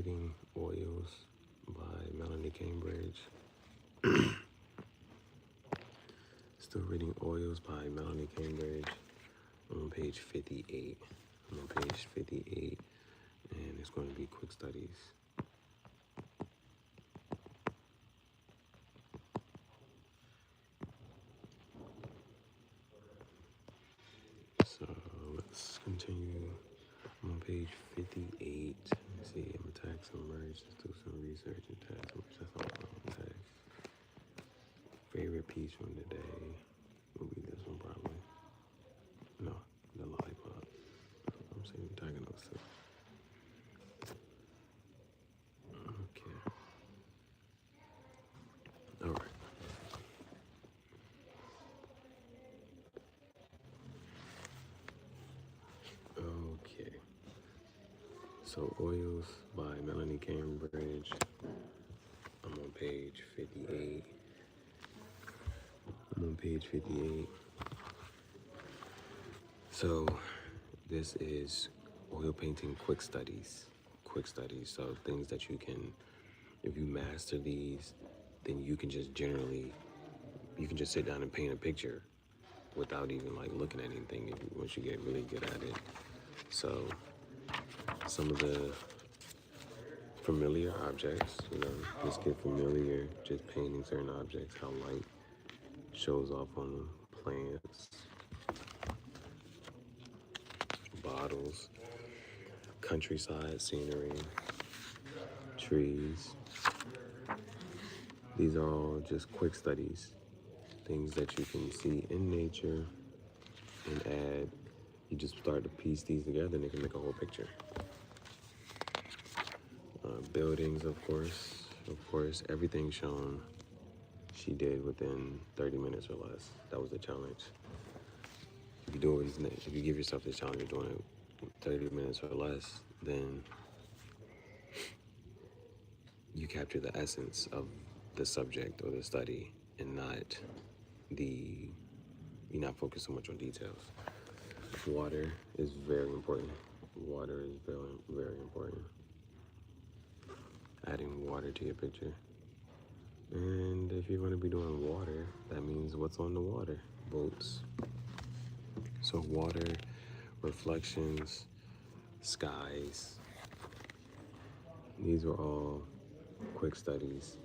reading Oils by Melanie Cambridge. Still reading Oils by Melanie Cambridge. I'm on page 58. I'm on page 58, and it's going to be quick studies. So let's continue. I'm on page 58. Let's see, I'm gonna tag some merge. Let's do some research and tag some merge. That's all I'm tag. Favorite piece from the day will be this one probably. No, the lollipop. I'm saying tagging those two. Okay. All right. Okay. So Oils by Melanie Cambridge. I'm on page 58. I'm on page 58. So this is oil painting quick studies. Quick studies. So things that you can, if you master these, then you can just sit down and paint a picture without even like looking at anything once you get really good at it. So some of the familiar objects, just get familiar, just painting certain objects, how light shows off on plants, bottles, countryside scenery, trees. These are all just quick studies, things that you can see in nature and add. You just start to piece these together and they can make a whole picture. Buildings, of course, everything shown she did within 30 minutes or less. That was the challenge. If you give yourself this challenge of doing it 30 minutes or less, then you capture the essence of the subject or the study and you're not focused so much on details. Water is very important. Water is very, very important. Adding water to your picture. And if you're going to be doing water, that means what's on the water? Boats. So water, reflections, skies. These are all quick studies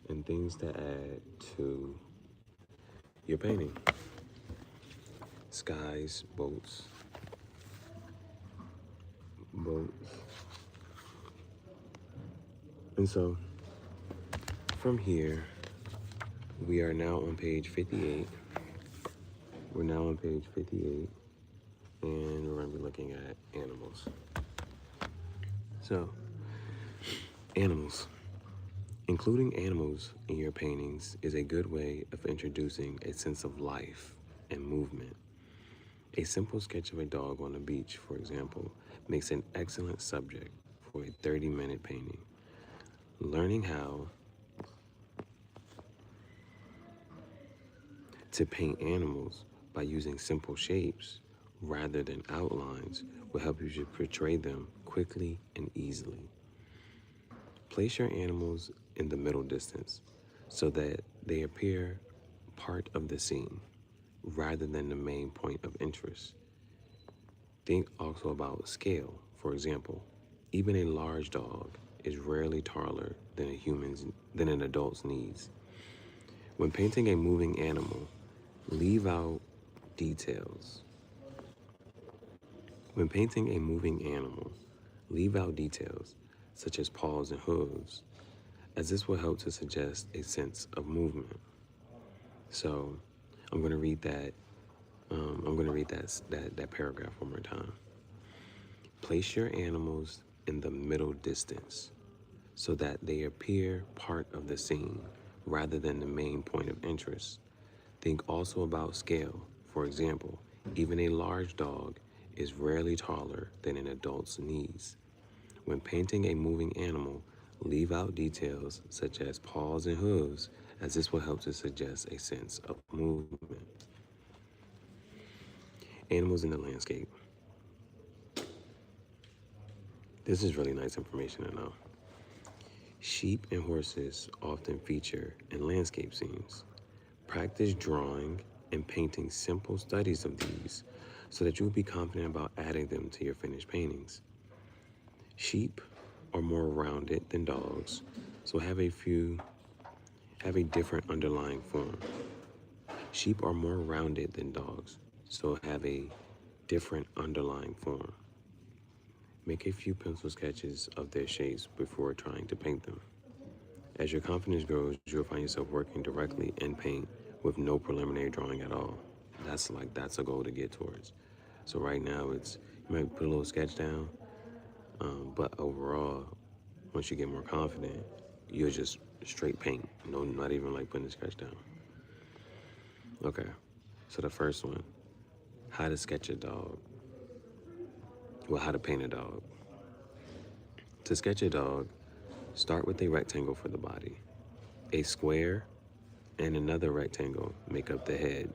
and things to add to your painting. Skies, boats. And so from here, we are now on page 58. We're now on page 58, and we're going to be looking at animals. So, animals. Including animals in your paintings is a good way of introducing a sense of life and movement. A simple sketch of a dog on the beach, for example, makes an excellent subject for a 30-minute painting. Learning how to paint animals by using simple shapes rather than outlines will help you to portray them quickly and easily. Place your animals in the middle distance so that they appear part of the scene rather than the main point of interest. Think also about scale. For example, even a large dog is rarely taller than an adult's knees. When painting a moving animal, leave out details. When painting a moving animal, leave out details such as paws and hooves, as this will help to suggest a sense of movement. So I'm going to read that. That paragraph one more time. Place your animals in the middle distance so that they appear part of the scene rather than the main point of interest. Think also about scale. For example, even a large dog is rarely taller than an adult's knees. When painting a moving animal, leave out details such as paws and hooves, as this will help to suggest a sense of movement. Animals in the landscape. This is really nice information to know. Sheep and horses often feature in landscape scenes. Practice drawing and painting simple studies of these so that you'll be confident about adding them to your finished paintings. Sheep are more rounded than dogs, so have a different underlying form. Sheep are more rounded than dogs, so have a different underlying form. Make a few pencil sketches of their shapes before trying to paint them. As your confidence grows, you'll find yourself working directly in paint with no preliminary drawing at all. That's a goal to get towards. So right now you might put a little sketch down, but overall, once you get more confident, you'll just straight paint. No, not even like putting the sketch down. Okay, so the first one, how to sketch a dog. Well, how to paint a dog. To sketch a dog, start with a rectangle for the body. A square and another rectangle make up the head,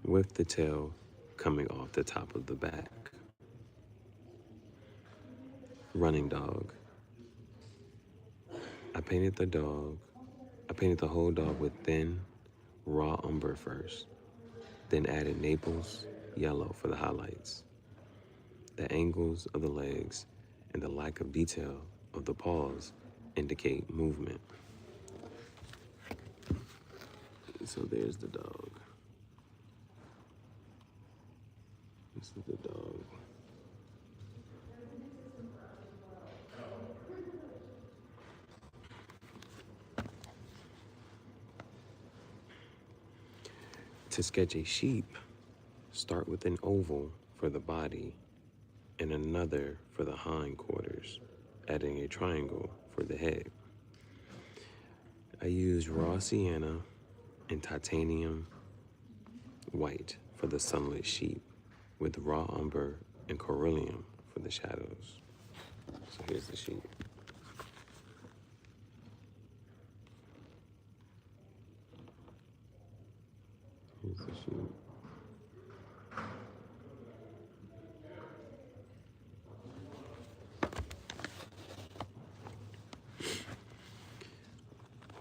with the tail coming off the top of the back. Running dog. I painted the whole dog with thin, raw umber first, then added Naples yellow for the highlights. The angles of the legs and the lack of detail of the paws indicate movement. So there's the dog. This is the dog. To sketch a sheep, start with an oval for the body and another for the hindquarters, adding a triangle for the head. I used raw sienna and titanium white for the sunlit sheep, with raw umber and coryllium for the shadows. So here's the sheep. Here's the sheep.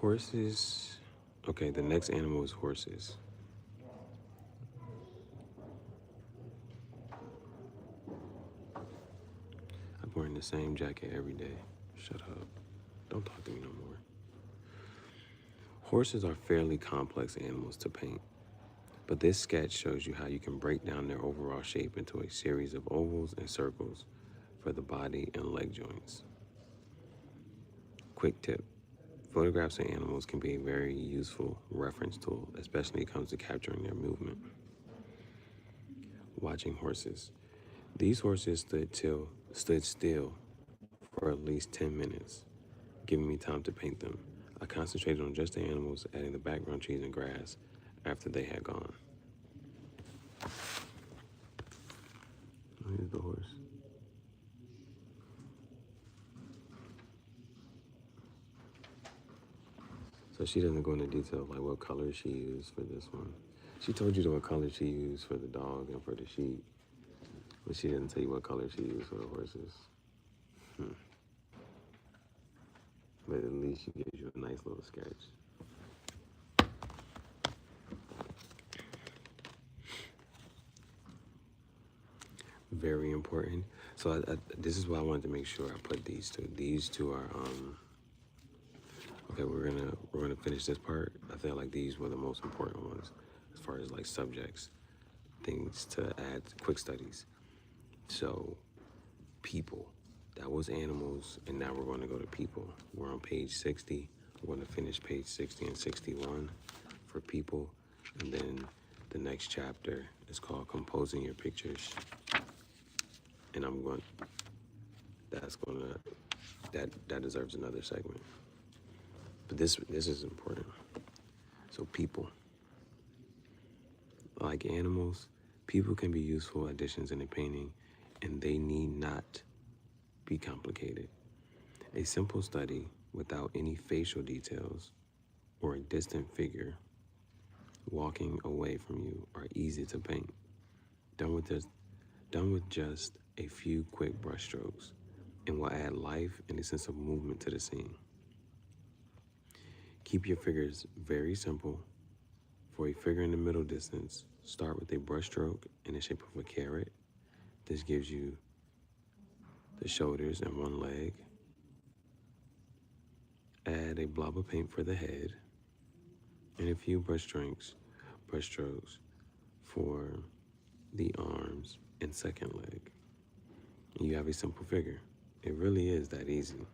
Horses. Okay, the next animal is horses. I'm wearing the same jacket every day. Shut up. Don't talk to me no more. Horses are fairly complex animals to paint, but this sketch shows you how you can break down their overall shape into a series of ovals and circles for the body and leg joints. Quick tip. Photographs of animals can be a very useful reference tool, especially when it comes to capturing their movement. Watching horses. These horses stood still for at least 10 minutes, giving me time to paint them. I concentrated on just the animals, adding the background trees and grass after they had gone. Here's the horse. So she doesn't go into detail of like what color she used for this one. She told you what color she used for the dog and for the sheep, but she didn't tell you what color she used for the horses. But at least she gives you a nice little sketch. Very important. So this is why I wanted to make sure I put these two. These two are okay. We're gonna finish this part. I feel like these were the most important ones as far as like subjects, things to add, quick studies. So people, that was animals, and now we're going to go to people. We're on page 60. We're going to finish page 60 and 61 for people, and then the next chapter is called composing your pictures. And that deserves another segment. But this is important. So people, like animals, people can be useful additions in a painting, and they need not be complicated. A simple study without any facial details or a distant figure walking away from you are easy to paint. Done with just a few quick brushstrokes. and will add life and a sense of movement to the scene. Keep your figures very simple. For a figure in the middle distance, start with a brushstroke in the shape of a carrot. This gives you the shoulders and one leg. Add a blob of paint for the head and a few brushstrokes for the arms and second leg. And you have a simple figure. It really is that easy.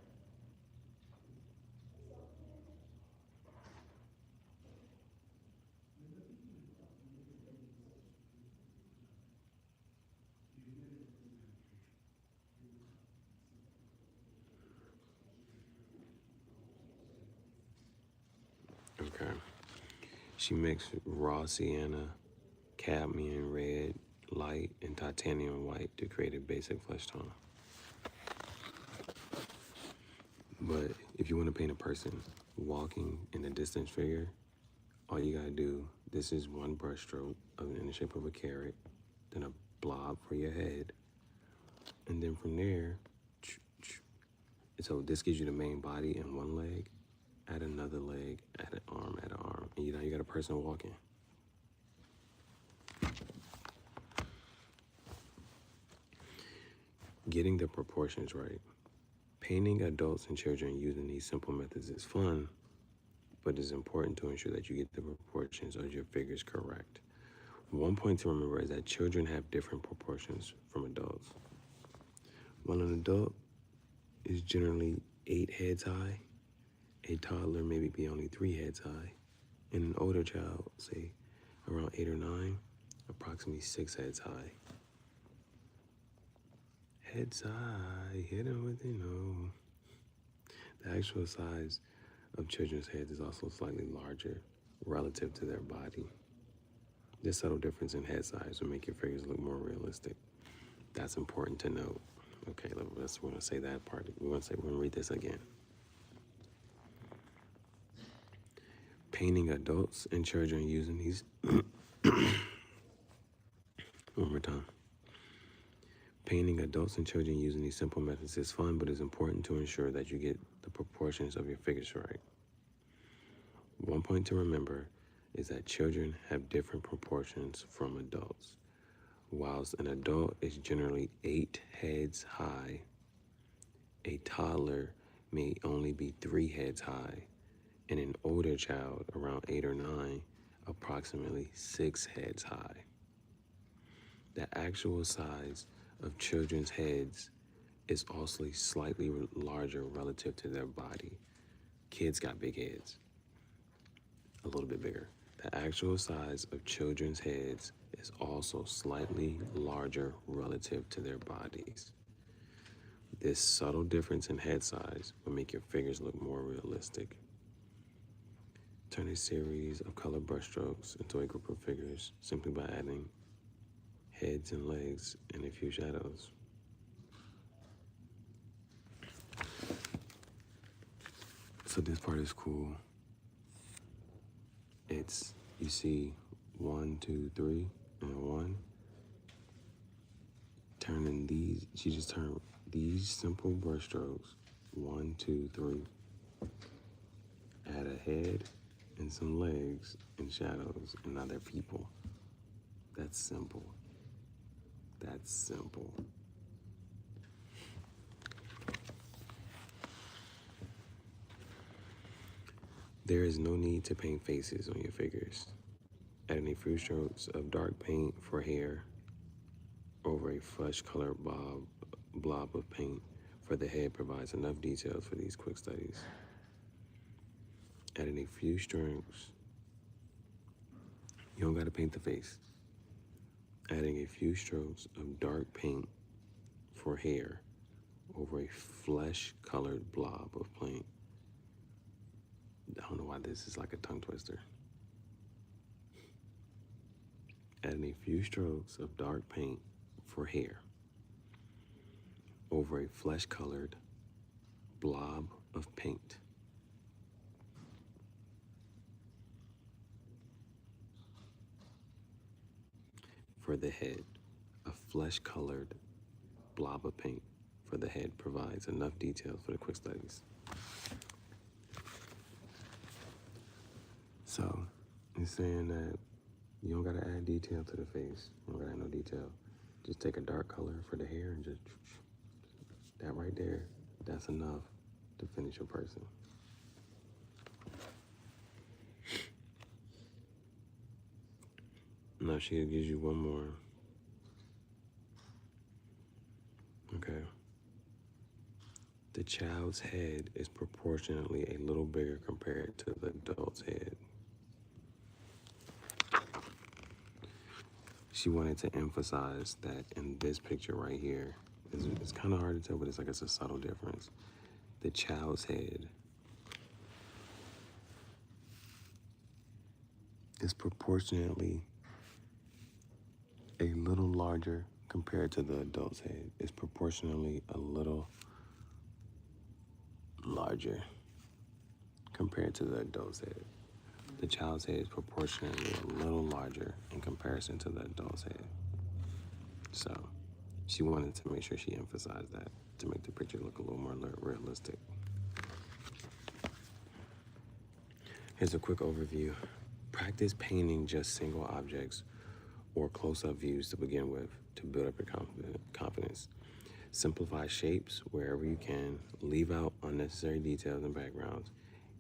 Okay. She mixed raw sienna, cadmium red, light, and titanium white to create a basic flesh tone. But if you want to paint a person walking in a distance figure, all you gotta do, this is one brush stroke in the shape of a carrot, then a blob for your head, and then from there, so this gives you the main body and one leg, add another leg, add an arm, and you got a person walking. Getting the proportions right. Painting adults and children using these simple methods is fun, but it's important to ensure that you get the proportions of your figures correct. One point to remember is that children have different proportions from adults. While an adult is generally 8 heads high, a toddler maybe be only 3 heads high, and an older child, say around 8 or 9, approximately 6 heads high. Heads high, hit them with they know. The actual size of children's heads is also slightly larger relative to their body. This subtle difference in head size will make your figures look more realistic. That's important to note. Okay, we're gonna say that part. We're gonna read this again. Painting adults and children using these one more time. Painting adults and children using these simple methods is fun, but it's important to ensure that you get the proportions of your figures right. One point to remember is that children have different proportions from adults. Whilst an adult is generally 8 heads high, a toddler may only be 3 heads high, and an older child, around 8 or 9, approximately 6 heads high. The actual size of children's heads is also slightly larger relative to their body. Kids got big heads, a little bit bigger. The actual size of children's heads is also slightly larger relative to their bodies. This subtle difference in head size will make your figures look more realistic. Turn a series of colored brushstrokes into a group of figures simply by adding heads and legs and a few shadows. So this part is cool. You see 1, 2, 3, and 1. She just turned these simple brush strokes, 1, 2, 3. Add a head and some legs and shadows, and now they're people. That's simple. That's simple. There is no need to paint faces on your figures. Adding a few strokes of dark paint for hair over a flesh-colored blob of paint for the head provides enough details for these quick studies. Adding a few strokes. You don't got to paint the face. Adding a few strokes of dark paint for hair over a flesh-colored blob of paint. I don't know why this is like a tongue twister. Adding a few strokes of dark paint for hair over a flesh-colored blob of paint. For the head, a flesh-colored blob of paint for the head provides enough details for the quick studies. So it's saying that you don't gotta add detail to the face. You don't gotta add no detail. Just take a dark color for the hair and just that right there, that's enough to finish your person. Now she gives you one more. Okay. The child's head is proportionately a little bigger compared to the adult's head. She wanted to emphasize that in this picture right here, it's kind of hard to tell, but it's like it's a subtle difference. The child's head is proportionately a little larger compared to the adult's head. It's proportionally a little larger compared to the adult's head. The child's head is proportionately a little larger in comparison to the adult's head. So she wanted to make sure she emphasized that to make the picture look a little more realistic. Here's a quick overview. Practice painting just single objects or close-up views to begin with to build up your confidence. Simplify shapes wherever you can. Leave out unnecessary details and backgrounds.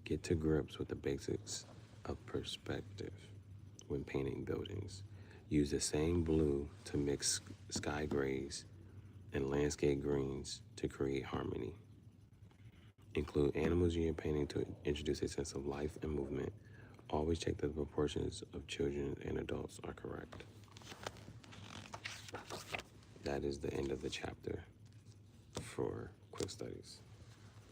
Get to grips with the basics of perspective when painting buildings. Use the same blue to mix sky grays and landscape greens to create harmony. Include animals in your painting to introduce a sense of life and movement. Always check that the proportions of children and adults are correct. That is the end of the chapter for quick studies.